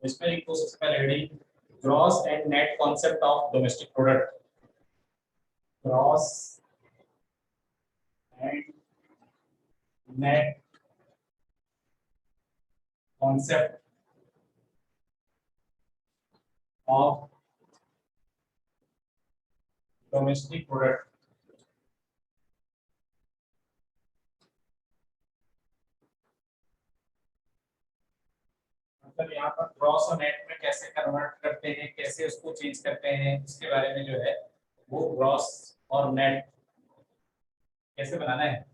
इसमें एक तो सबसे पहले heading gross and net concept of domestic product. Gross and net concept of domestic product. मतलब यहाँ पर ग्रॉस और नेट में कैसे कन्वर्ट करते हैं, कैसे उसको चेंज करते हैं, उसके बारे में जो है वो ग्रॉस और नेट कैसे बनाना है,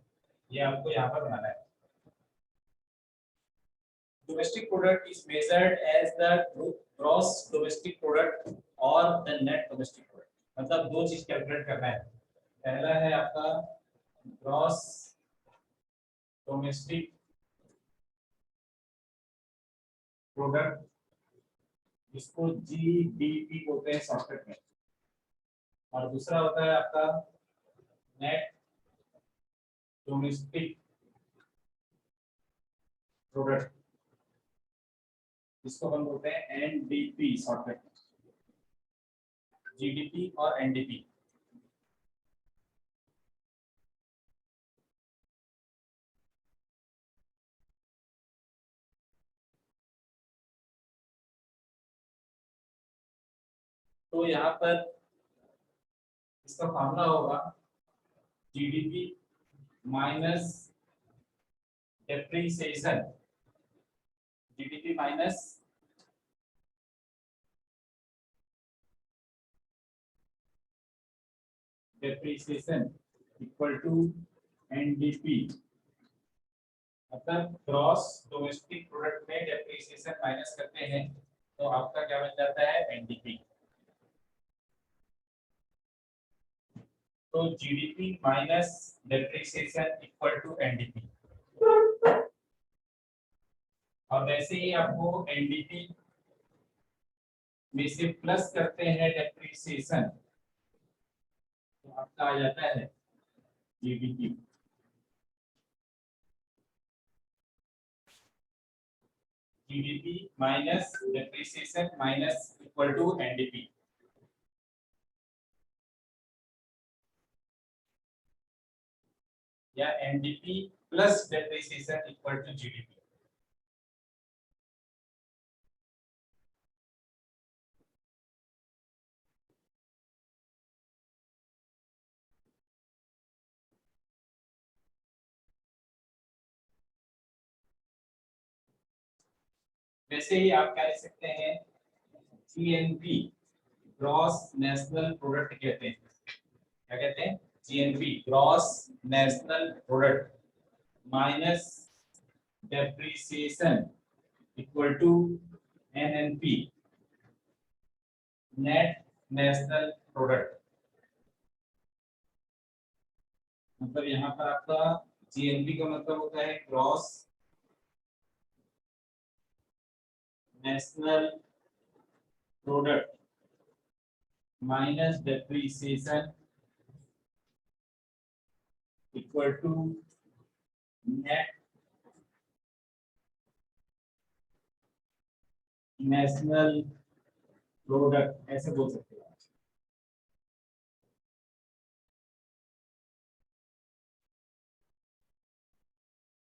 ये आपको यहाँ पर बनाना है। Domestic product is measured as the gross domestic product और the net domestic product। मतलब दो चीज कैलकुलेट करना है। पहला है आपका ग्रॉस डोमेस्टिक प्रोडक्ट, जिसको जीडीपी बोलते हैं शॉर्टकट में, और दूसरा होता है आपका नेट डोमेस्टिक प्रोडक्ट, जिसको हम बोलते हैं एनडीपी शॉर्टकट में। जीडीपी और एनडीपी। तो यहाँ पर इसका फॉर्मूला होगा GDP minus depreciation, GDP minus depreciation equal to NDP. मतलब ग्रॉस डोमेस्टिक प्रोडक्ट में डेप्रिसिएशन माइनस करते हैं तो आपका क्या बन जाता है, एनडीपी। तो GDP minus depreciation equal to NDP. और वैसे ही आपको एनडीपी में से प्लस करते हैं डेप्रिसिएशन तो आपका आ जाता है GDP. GDP minus depreciation minus equal to NDP. या NDP plus depreciation equal to GDP. वैसे ही आप क्या लिख सकते हैं, जीएनपी ग्रॉस नेशनल प्रोडक्ट कहते हैं। क्या कहते हैं, GNP gross national product minus depreciation equal to NNP net national product. मतलब यहाँ पर आपका जीएनपी का मतलब होता है gross national product minus depreciation equal to net national product, ऐसे बोल सकते हैं।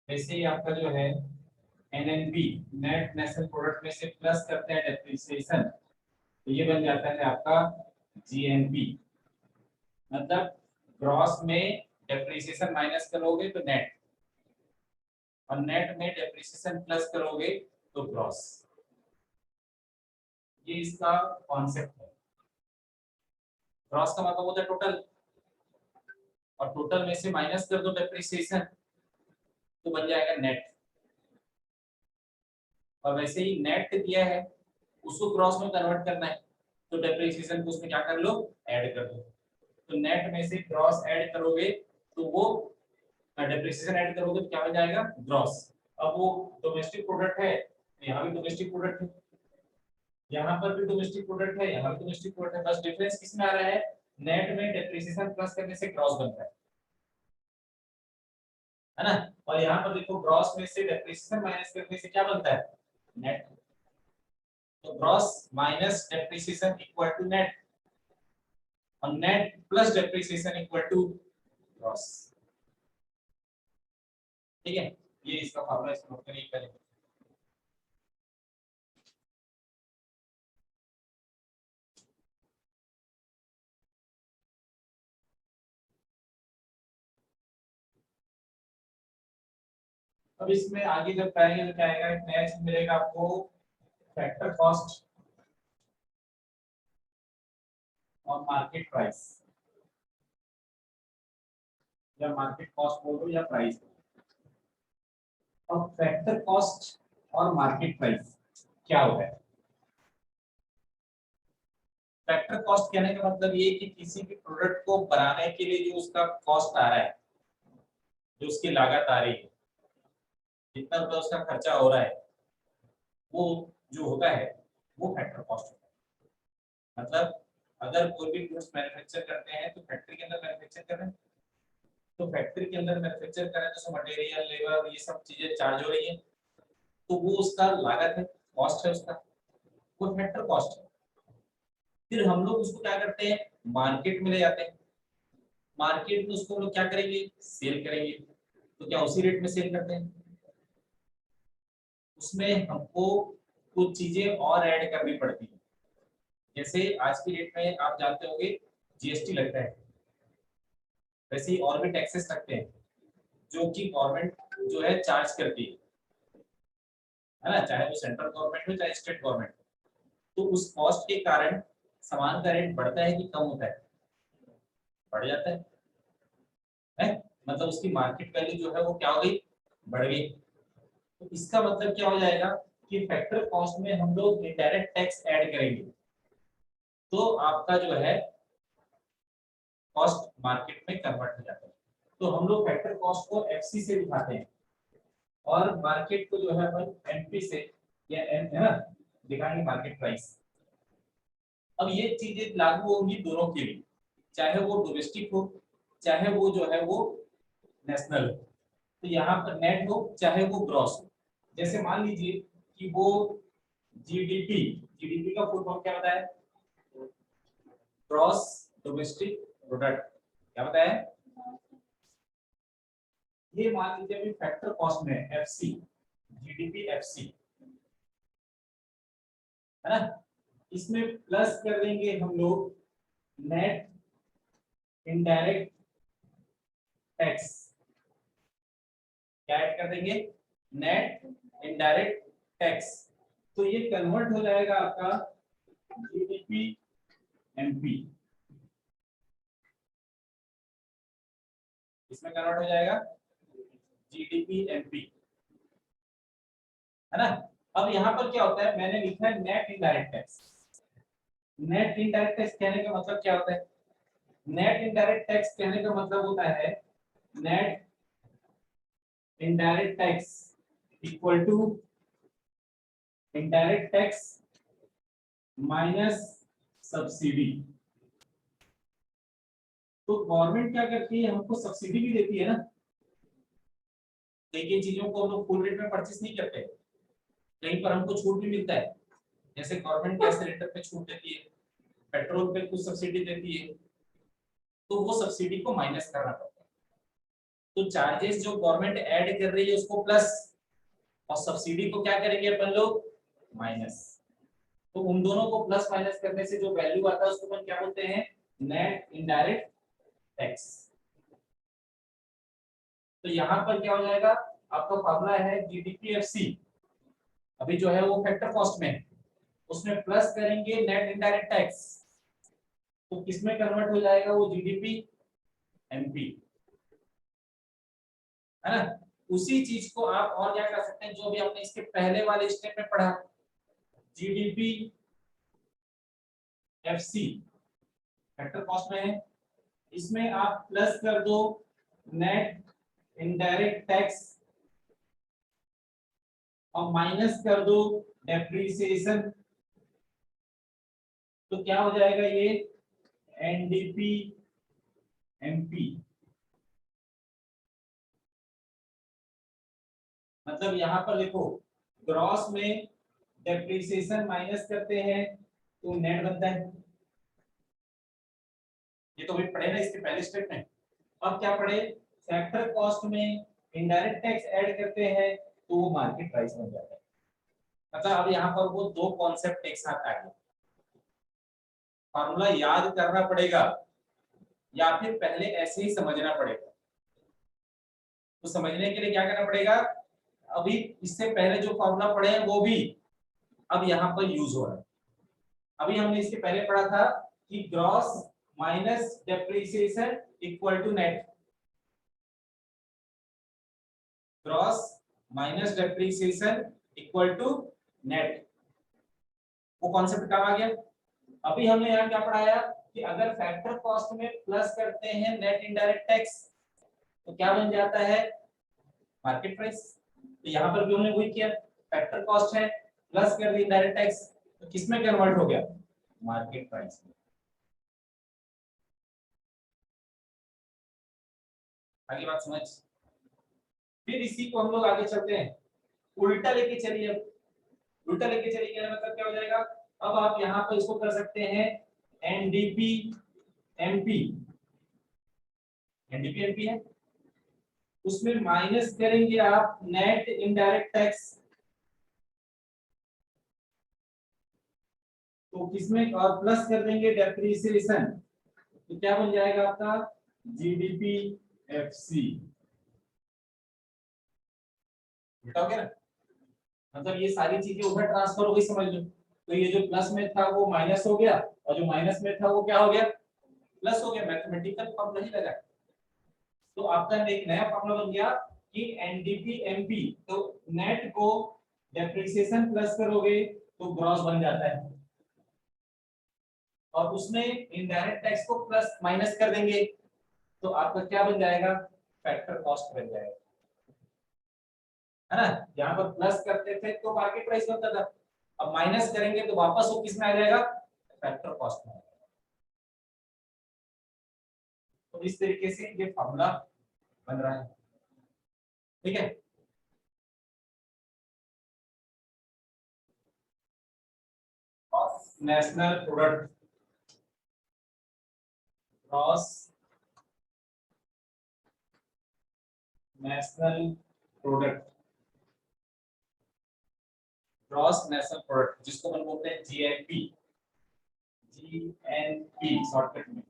वैसे ही आपका जो है एनएनपी नेट नेशनल प्रोडक्ट में से प्लस करते हैं डेप्रिसिएशन तो ये बन जाता है आपका जीएनपी। मतलब ग्रॉस में डेप्रिसिएशन माइनस करोगे तो नेट, और नेट में डेप्रिसिएशन प्लस करोगे तो ग्रॉस। ये इसका कॉन्सेप्ट है। ग्रॉस का मतलब होता है टोटल, और टोटल में से माइनस कर दो डेप्रिसिएशन तो बन जाएगा नेट। और वैसे ही नेट दिया है उसको क्रॉस में कन्वर्ट करना है तो डेप्रिसिएशन को उसमें क्या कर लो, ऐड कर दो। तो नेट में से क्रॉस ऐड करोगे तो वो डेप्रिसिएशन ऐड करोगे तो क्या बन जाएगा, ग्रॉस। अब वो डोमेस्टिक प्रोडक्ट है तो यहाँ भी डोमेस्टिक प्रोडक्ट है, यहाँ पर भी डोमेस्टिक प्रोडक्ट है, यहाँ भी डोमेस्टिक प्रोडक्ट है, बस डिफरेंस किसमें आ रहा है, नेट में डेप्रिसिएशन प्लस करने से ग्रॉस बनता है ना। और यहाँ पर देखो ग्रॉस में से डेप्रिसिएशन माइनस करने से क्या बनता है, नेट। तो gross minus depreciation equal to net, और net plus depreciation equal to gross. ठीक है, ये इसका फॉर्मूला इसको नोट करिए पहले। अब इसमें आगे जब करेंगे तो क्या आएगा, एक नया चीज मिलेगा आपको, फैक्टर कॉस्ट और मार्केट प्राइस, या मार्केट कॉस्ट बोलो या प्राइस। और फैक्टर कॉस्ट और मार्केट प्राइस क्या होता है? फैक्टर कॉस्ट कहने का मतलब ये कि किसी भी प्रोडक्ट को बनाने के लिए जो उसका कॉस्ट आ रहा है, जो उसकी लागत आ रही है, जितना रुपया उसका खर्चा हो रहा है, वो जो होता है वो फैक्टर कॉस्ट होता है। मतलब अगर कोई भी गुड्स मैन्युफैक्चर करते हैं तो फैक्ट्री के अंदर मैन्युफैक्चर कर रहे हैं, तो फैक्ट्री के अंदर मैन्युफैक्चर कर रहे हैं तो मटेरियल, लेबर, ये सब चीजें चार्ज हो रही है, तो वो उसका लागत है, कॉस्ट है उसका, वो फैक्टर कॉस्ट है। फिर हम लोग उसको क्या करते हैं, मार्केट में ले जाते हैं, मार्केट में उसको हम लोग क्या करेंगे, सेल करेंगे। तो क्या उसी रेट में सेल करते हैं? उसमें हमको कुछ चीजें और ऐड करनी पड़ती है। जैसे आज की डेट में आप जानते होंगे जीएसटी लगता है, वैसे ही और भी टैक्सेस लगते हैं जो कि गवर्नमेंट जो है चार्ज करती है ना, चाहे वो सेंट्रल गवर्नमेंट हो चाहे स्टेट गवर्नमेंट। तो उस कॉस्ट के कारण सामान का रेट बढ़ता है कि कम होता है? बढ़ जाता है? मतलब उसकी मार्केट वैल्यू जो है वो क्या हो गई, बढ़ गई। तो इसका मतलब क्या हो जाएगा कि फैक्टर कॉस्ट में हम लोग इनडायरेक्ट टैक्स ऐड करेंगे, तो आपका जो है कॉस्ट मार्केट में कन्वर्ट हो जाता है। तो हम लोग फैक्टर कॉस्ट को एफसी से दिखाते हैं और मार्केट को जो है अपन एमपी से या एम है ना दिखाएंगे, मार्केट प्राइस। अब ये चीजें लागू होंगी दोनों के लिए, चाहे वो डोमेस्टिक हो चाहे वो जो है वो नेशनल हो। तो यहाँ पर नेट हो चाहे वो ग्रॉस हो। जैसे मान लीजिए कि वो जीडीपी, जीडीपी का फुल फॉर्म क्या बताया, ग्रॉस डोमेस्टिक प्रोडक्ट, क्या बताया? ये मान लीजिए अभी फैक्टर कॉस्ट में एफसी, जीडीपी एफसी है ना, इसमें प्लस कर देंगे हम लोग नेट इनडायरेक्ट टैक्स। क्या ऐड कर देंगे, नेट इनडायरेक्ट टैक्स। तो ये कन्वर्ट हो जाएगा आपका जीडीपी एमपी, इसमें कन्वर्ट हो जाएगा जीडीपी एमपी, है ना। अब यहाँ पर क्या होता है, मैंने लिखा है net indirect tax. Net indirect tax कहने का मतलब क्या होता है, नेट इनडायरेक्ट टैक्स कहने का मतलब होता है net indirect tax equal to indirect tax minus subsidy. तो गवर्नमेंट क्या करती है, हमको सब्सिडी भी देती है ना, कई चीजों को हम लोग फुल रेट में परचेस नहीं करते, कहीं पर हमको छूट भी मिलता है। जैसे गवर्नमेंट गैस सिलेंडर पे छूट देती है, पेट्रोल पे कुछ सब्सिडी देती है, तो वो सब्सिडी को माइनस करना पड़ता है। तो चार्जेस जो गवर्नमेंट ऐड कर रही है उसको प्लस, और सब्सिडी को क्या करेंगे अपन लोग, माइनस। तो उन दोनों को प्लस माइनस करने से जो वैल्यू आता है उसको अपन क्या बोलते हैं, नेट इनडायरेक्ट टैक्स। तो यहाँ पर क्या हो जाएगा, आपका फॉर्मूला है जीडीपीएफसी, अभी जो है वो फैक्टर कॉस्ट में है, उसमें प्लस करेंगे नेट इनडायरेक्ट टैक्स, तो किसमें कन्वर्ट हो जाएगा, वो जीडीपी एमपी, है ना। उसी चीज को आप और क्या कर सकते हैं, जो भी आपने इसके पहले वाले स्टेप में पढ़ा, जीडीपी एफसी फैक्टर कॉस्ट में है, इसमें आप प्लस कर दो नेट इनडायरेक्ट टैक्स और माइनस कर दो डेप्रिसिएशन, तो क्या हो जाएगा ये एनडीपी एमपी। मतलब यहाँ पर देखो ग्रॉस में डेप्रिसिएशन माइनस करते हैं तो नेट बनता है। ये तो भी पढ़े ना इसके पहले स्टेप में। अब क्या पढ़े, फैक्टर कॉस्ट में इनडायरेक्ट टैक्स ऐड करते हैं तो वो मार्केट प्राइस बन जाता है। मतलब अब यहाँ पर वो दो कॉन्सेप्ट एक साथ आ गए। फॉर्मूला याद करना पड़ेगा या फिर पहले ऐसे ही समझना पड़ेगा। तो समझने के लिए क्या करना पड़ेगा, अभी इससे पहले जो फॉर्मूला पढ़े हैं वो भी अब यहाँ पर यूज हो रहा है। अभी हमने इसके पहले पढ़ा था कि gross minus depreciation equal to net, gross minus depreciation equal to net, वो कॉन्सेप्ट काम आ गया। अभी हमने यहाँ क्या पढ़ाया कि अगर फैक्टर कॉस्ट में प्लस करते हैं नेट इनडायरेक्ट टैक्स तो क्या बन जाता है, मार्केट प्राइस। तो यहाँ पर भी हमने वही किया, फैक्टर कॉस्ट है प्लस कर दी इनडायरेक्ट टैक्स तो किसमें कन्वर्ट हो गया, मार्केट प्राइस में। आगे बात समझ। फिर इसी को हम लोग आगे चलते हैं, उल्टा लेके चलिए। अब उल्टा लेके चलिए क्या मतलब क्या हो जाएगा, अब आप यहाँ पर इसको कर सकते हैं एनडीपी एमपी, एनडीपी एमपी है उसमें माइनस करेंगे आप नेट इनडायरेक्ट टैक्स, तो किसमें और प्लस कर देंगे डेप्रिसिएशन, तो क्या बन जाएगा आपका जीडीपी एफसी। बेटा हो गया ना, मतलब ये सारी चीजें उधर ट्रांसफर हो गई, समझ लो। तो ये जो प्लस में था वो माइनस हो गया और जो माइनस में था वो क्या हो गया, प्लस हो गया। मैथमेटिकल फॉर्मूला ही लगा। तो आपका एक नया फॉर्मूला बन गया कि एनडीपी एमपी, तो नेट को डेप्रिसिएशन प्लस करोगे तो ग्रॉस बन जाता है और उसमें इनडायरेक्ट टैक्स को प्लस माइनस कर देंगे तो आपका क्या बन जाएगा, फैक्टर कॉस्ट बन जाएगा, है ना। यहाँ पर प्लस करते थे तो मार्केट प्राइस बनता था, अब माइनस करेंगे तो वापस वो किस में आ जाएगा, फैक्टर कॉस्ट में। तो इस तरीके से ये फॉर्मूला बन रहा है, ठीक है। National product, gross national product, gross national product जिसको हम बोलते हैं जीएनपी, जीएनपी शॉर्टकट में।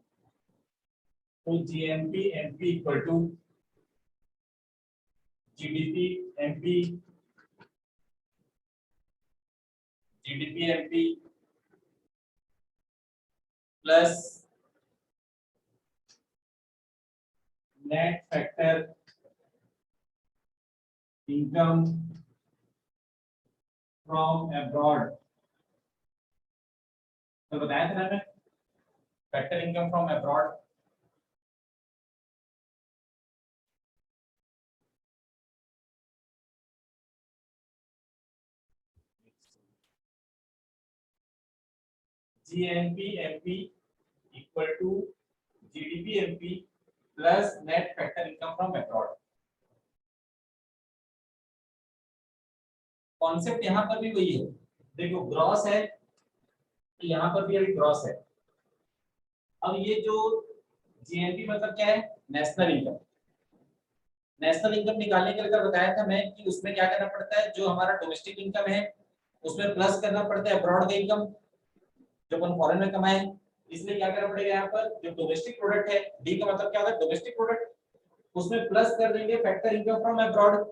तो GNP MP equal to GDP MP, GDP MP plus net factor income from abroad. तो बताया था ना मैं, factor income from abroad, GNP MP equal to GDP MP plus net factor income from abroad. Concept यहाँ पर भी वही है, देखो ग्रॉस है तो यहाँ पर भी अभी ग्रॉस है। अब ये जो जीएनपी मतलब क्या है, नेशनल इनकम। नेशनल इनकम निकालने के लिए अगर बताया था मैं कि उसमें क्या करना पड़ता है, जो हमारा डोमेस्टिक इनकम है उसमें प्लस करना पड़ता है अब्रॉड का इनकम जो अपन फॉरेन में कमाए। इसलिए क्या करना पड़ेगा, यहाँ पर जो डोमेस्टिक प्रोडक्ट है, डी का मतलब क्या होता है, डोमेस्टिक प्रोडक्ट, उसमें प्लस कर देंगे फैक्टर इनकम फ्रॉम अब्रॉड,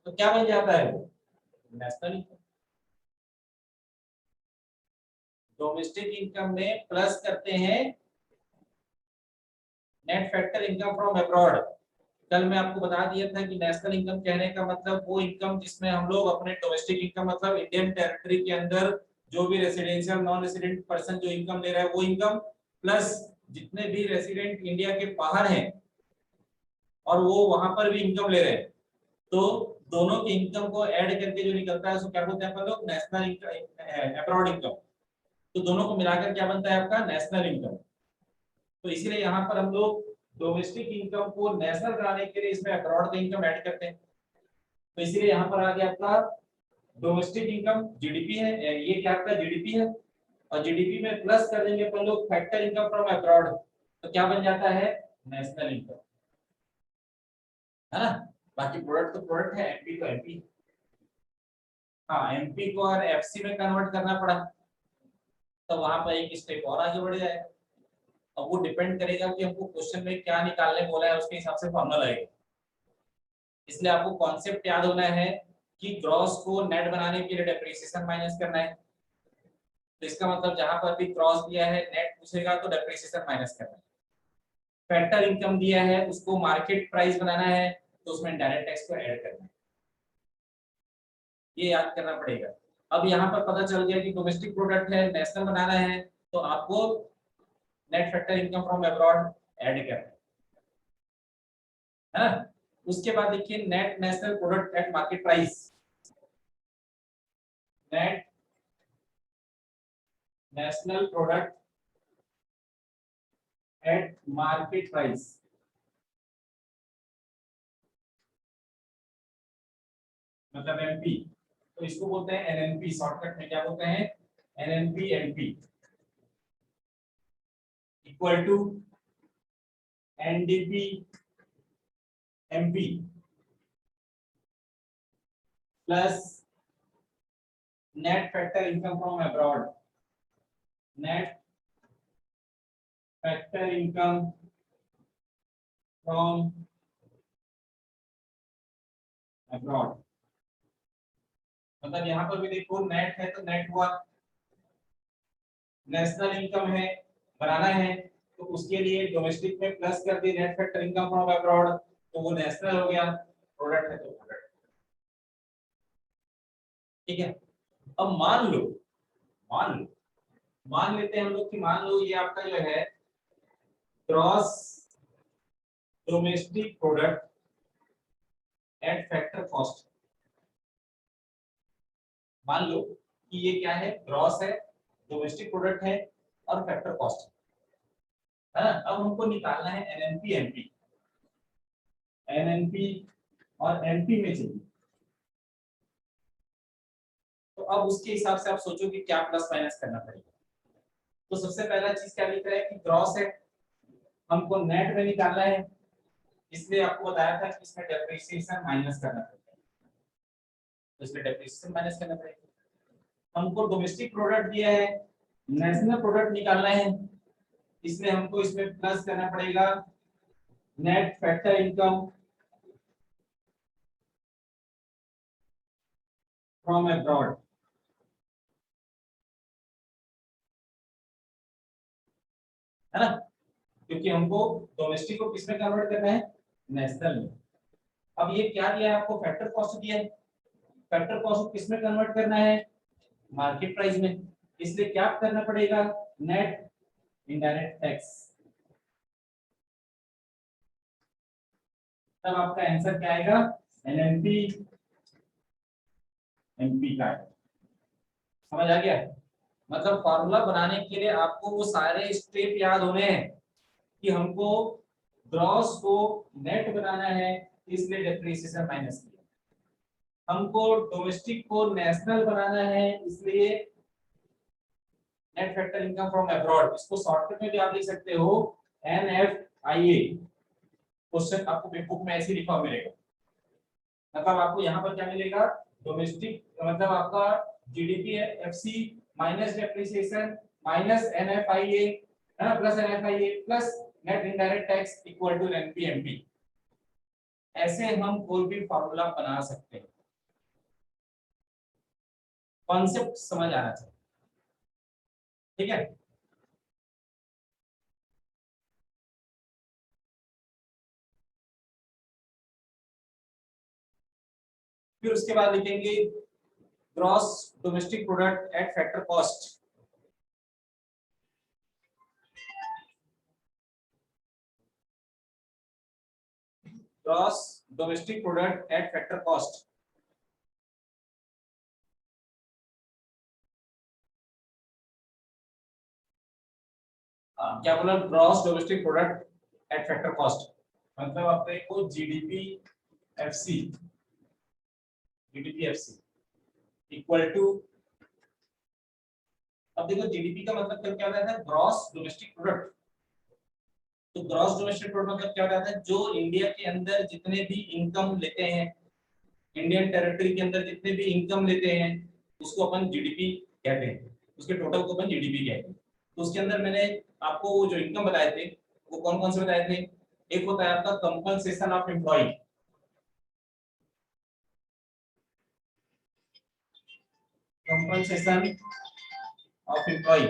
तो क्या बन जाता है, नेशनल इनकम। डोमेस्टिक इनकम में प्लस करते हैं net factor income from abroad. कल मैं आपको बता दिया था कि नेशनल इनकम कहने का मतलब वो इनकम जिसमें हम लोग अपने डोमेस्टिक इनकम मतलब इंडियन टेरिटरी के अंदर जो भी रेसिडेंशियल नॉन रेसिडेंट पर्सन जो इनकम ले रहा है वो इनकम, प्लस जितने भी रेसिडेंट इंडिया के बाहर हैं और वो वहां पर भी इनकम ले रहे हैं, तो दोनों की इनकम को ऐड करके जो निकलता है उसको क्या बोलते हैं अपन लोग, नेशनल इनकम, अब्रॉड इनकम। तो दोनों को मिलाकर क्या बनता है आपका, नेशनल इनकम। तो इसीलिए यहाँ पर हम लोग डोमेस्टिक इनकम को नेशनल बनाने के लिए इसमें अब्रॉड का इनकम ऐड करते हैं। तो इसीलिए यहाँ पर आ गया आपका डोमेस्टिक इनकम जीडीपी है, ये क्या आपका जीडीपी है, और जीडीपी में प्लस कर देंगे अपन लोग फैक्टर इनकम फ्रॉम अब्रॉड, तो क्या बन जाता है नेशनल इनकम, है ना। बाकी प्रोडक्ट तो प्रोडक्ट है, एमपी तो एमपी। हाँ, एमपी को और एफसी में कन्वर्ट करना पड़ा, तो वहां पर एक स्टेप और आगे बढ़ जाएगा। अब वो डिपेंड करेगा कि हमको क्वेश्चन में क्या निकालने बोला है, उसके हिसाब से फॉर्मूला आएगा। इसलिए आपको कॉन्सेप्ट याद होना है कि ग्रॉस को नेट बनाने के लिए डेप्रिसिएशन माइनस करना है। तो इसका मतलब जहां पर भी ग्रॉस दिया है नेट पूछेगा तो डेप्रिसिएशन माइनस करना है। फैक्टर इनकम दिया है उसको मार्केट प्राइस बनाना है, तो उसमें डायरेक्ट टैक्स को ऐड करना है, ये याद करना पड़ेगा। अब यहाँ पर पता चल गया कि डोमेस्टिक प्रोडक्ट है, नेशनल बनाना है, तो आपको net factor income from abroad add करना है ना। उसके बाद देखिए net national product at market price, net national product at market price, मतलब एमपी, तो इसको बोलते हैं एनएनपी, शॉर्टकट में क्या बोलते हैं NNP MP equal to NDP MP plus net factor income from abroad, net factor income from abroad. मतलब यहाँ पर भी देखो नेट है तो नेट हुआ, नेशनल इनकम है बनाना है, तो उसके लिए डोमेस्टिक में प्लस कर दी net factor income from abroad, तो वो नेशनल हो गया, प्रोडक्ट है तो प्रोडक्ट, ठीक है। अब मान लो मान लेते हैं हम लोग कि मान लो ये आपका जो है gross domestic product at factor cost, मान लो कि ये क्या है ग्रॉस है, डोमेस्टिक प्रोडक्ट है और फैक्टर कॉस्ट है ना। अब हमको निकालना है एनएनपी एमपी, एनएनपी और एमपी में चाहिए, तो अब उसके हिसाब से आप सोचो कि क्या प्लस माइनस करना पड़ेगा। तो सबसे पहला चीज क्या लिख रहा है कि ग्रॉस है, हमको नेट में निकालना है, इसलिए आपको बताया था कि इसमें डेप्रिसिएशन माइनस करना पड़ेगा, तो इसमें डेप्रिसिएशन माइनस करना पड़ेगा। हमको डोमेस्टिक प्रोडक्ट दिया है, नेशनल प्रोडक्ट निकालना है, इसलिए हमको इसमें प्लस करना पड़ेगा net factor income from abroad, है ना, क्योंकि हमको डोमेस्टिक को किस में कन्वर्ट करना है नेशनल में। अब ये क्या दिया है आपको फैक्टर कॉस्ट दिया है, फैक्टर कॉस्ट को किस में कन्वर्ट करना है मार्केट प्राइस में, इसलिए क्या करना पड़ेगा नेट इनडायरेक्ट टैक्स। तब आपका आंसर क्या आएगा एनएनपी एमपी का है। समझ आ गया, मतलब फॉर्मूला बनाने के लिए आपको वो सारे स्टेप याद होने हैं कि हमको ग्रॉस को नेट बनाना है, इसलिए डेप्रिसिएशन माइनस किया, हमको डोमेस्टिक को नेशनल बनाना है, इसलिए net factor income from abroad, इसको शॉर्टकट में भी आप लिख सकते हो एनएफआईए, क्वेश्चन आपको बुक में ऐसे लिखा हुआ मिलेगा। मतलब आपको यहाँ पर क्या मिलेगा डोमेस्टिक, मतलब आपका जीडीपी है FC minus depreciation minus NFIA है ना, plus NFIA plus net indirect tax equal to NPMP. ऐसे हम कोई भी फार्मूला बना सकते हैं, कॉन्सेप्ट समझ आना चाहिए, ठीक है। फिर उसके बाद लिखेंगे gross domestic product at factor cost, gross domestic product at factor cost. क्या बोला gross domestic product at factor cost, मतलब अपने को GDP FC, GDP FC equal to, अब देखो जीडीपी का मतलब क्या होता है, ग्रॉस डोमेस्टिक प्रोडक्ट। तो ग्रॉस डोमेस्टिक प्रोडक्ट मतलब क्या होता है, जो इंडिया के अंदर जितने भी इनकम लेते हैं, इंडियन टेरिटरी के अंदर जितने भी इनकम लेते हैं, उसको अपन जीडीपी कहते हैं, उसके टोटल को अपन जीडीपी कहते हैं। तो उसके अंदर मैंने आपको वो जो इनकम बताए थे वो कौन कौन से बताए थे, एक होता है आपका compensation of employ, compensation of employ,